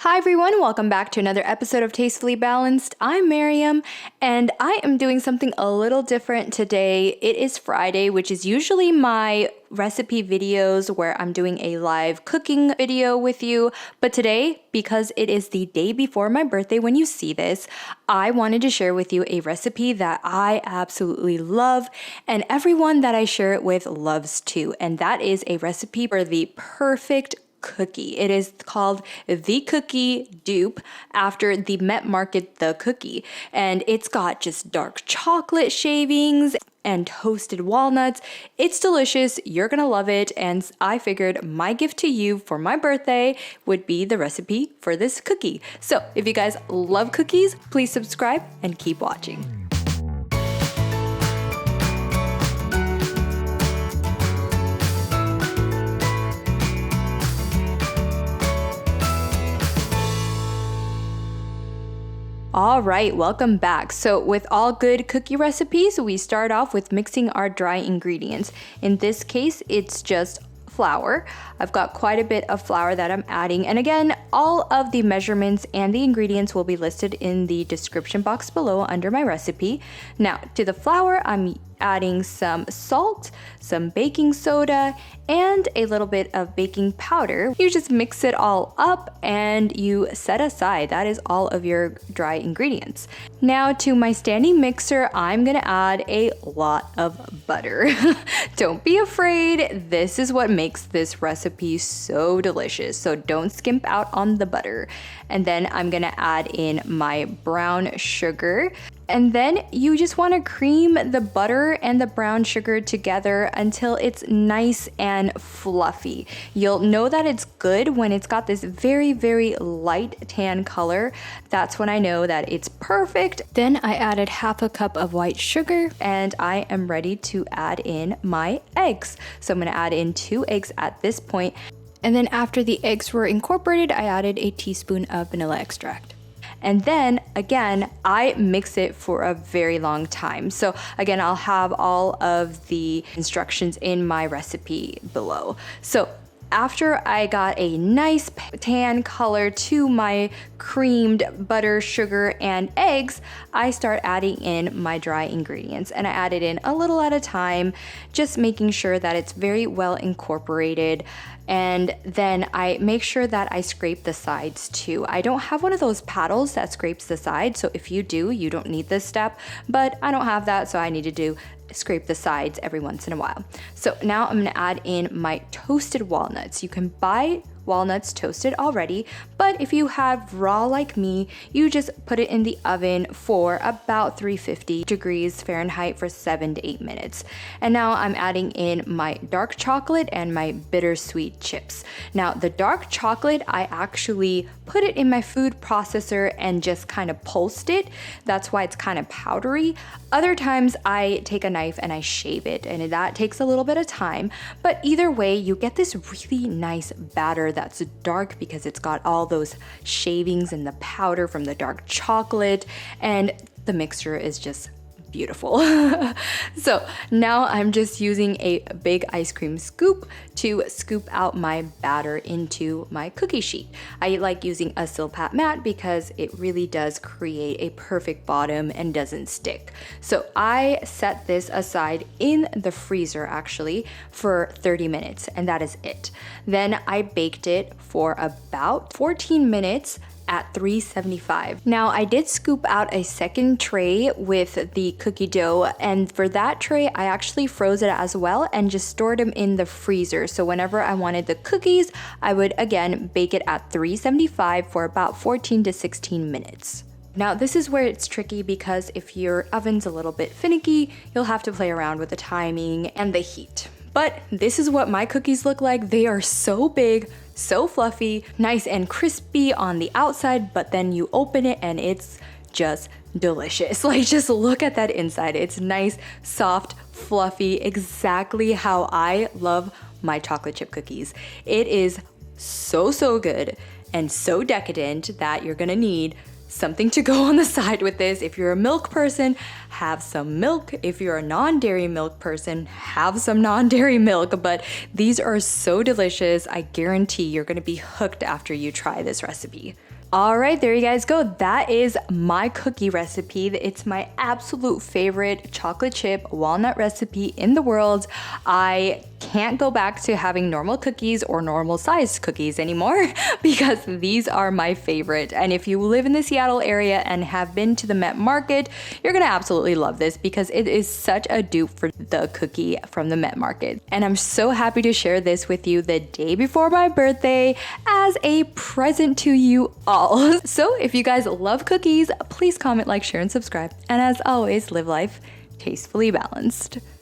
Hi everyone, welcome back to another episode of Tastefully Balanced. I'm Miriam, and I am doing something a little different today. It is Friday, which is usually my recipe videos where I'm doing a live cooking video with you. But today, because it is the day before my birthday when you see this, I wanted to share with you a recipe that I absolutely love and everyone that I share it with loves too. And that is a recipe for the perfect cookie. It is called the Cookie Dupe after the Met Market The Cookie. And it's got just dark chocolate shavings and toasted walnuts. It's delicious. You're gonna love it. And I figured my gift to you for my birthday would be the recipe for this cookie. So if you guys love cookies, please subscribe and keep watching. All right, welcome back. So with all good cookie recipes, we start off with mixing our dry ingredients. In this case, it's just flour. I've got quite a bit of flour that I'm adding. And again, all of the measurements and the ingredients will be listed in the description box below under my recipe. Now, to the flour, I'm adding some salt, some baking soda, and a little bit of baking powder. You just mix it all up and you set aside. That is all of your dry ingredients. Now to my standing mixer, I'm gonna add a lot of butter. Don't be afraid. This is what makes this recipe so delicious. So don't skimp out on the butter. And then I'm gonna add in my brown sugar. And then you just want to cream the butter and the brown sugar together until it's nice and fluffy. You'll know that it's good when it's got this very, very light tan color. That's when I know that it's perfect. Then I added half a cup of white sugar and I am ready to add in my eggs. So I'm going to add in 2 eggs at this point. And then after the eggs were incorporated, I added a teaspoon of vanilla extract. And then again, I mix it for a very long time. So again, I'll have all of the instructions in my recipe below. So after I got a nice tan color to my creamed butter, sugar, and eggs, I start adding in my dry ingredients. And I add it in a little at a time, just making sure that it's very well incorporated. And then I make sure that I scrape the sides too. I don't have one of those paddles that scrapes the sides, so if you do, you don't need this step, but I don't have that, so I need to scrape the sides every once in a while. So now I'm gonna add in my toasted walnuts. You can buy walnuts toasted already, but if you have raw like me, you just put it in the oven for about 350 degrees Fahrenheit for 7 to 8 minutes. And now I'm adding in my dark chocolate and my bittersweet chips. Now the dark chocolate, I actually put it in my food processor and just kind of pulsed it. That's why it's kind of powdery. Other times I take a knife and I shave it, and that takes a little bit of time, but either way, you get this really nice batter that's dark because it's got all those shavings and the powder from the dark chocolate, and the mixture is just beautiful. So now I'm just using a big ice cream scoop to scoop out my batter into my cookie sheet. I like using a Silpat mat because it really does create a perfect bottom and doesn't stick. So I set this aside in the freezer actually for 30 minutes, and that is it. Then I baked it for about 14 minutes at 375. Now I did scoop out a second tray with the cookie dough, and for that tray I actually froze it as well and just stored them in the freezer. So whenever I wanted the cookies, I would again bake it at 375 for about 14 to 16 minutes. Now this is where it's tricky because if your oven's a little bit finicky, you'll have to play around with the timing and the heat. But this is what my cookies look like. They are so big, so fluffy, nice and crispy on the outside, but then you open it and it's just delicious. Like, just look at that inside. It's nice, soft, fluffy, exactly how I love my chocolate chip cookies. It is so, so good and so decadent that you're gonna need something to go on the side with this. If you're a milk person, have some milk. If you're a non-dairy milk person, have some non-dairy milk. But these are so delicious. I guarantee you're gonna be hooked after you try this recipe. All right, there you guys go. That is my cookie recipe. It's my absolute favorite chocolate chip walnut recipe in the world. I can't go back to having normal cookies or normal sized cookies anymore because these are my favorite. And if you live in the Seattle area and have been to the Met Market, you're gonna absolutely love this because it is such a dupe for the cookie from the Met Market. And I'm so happy to share this with you the day before my birthday as a present to you all. So if you guys love cookies, please comment, like, share, and subscribe. And as always, live life tastefully balanced.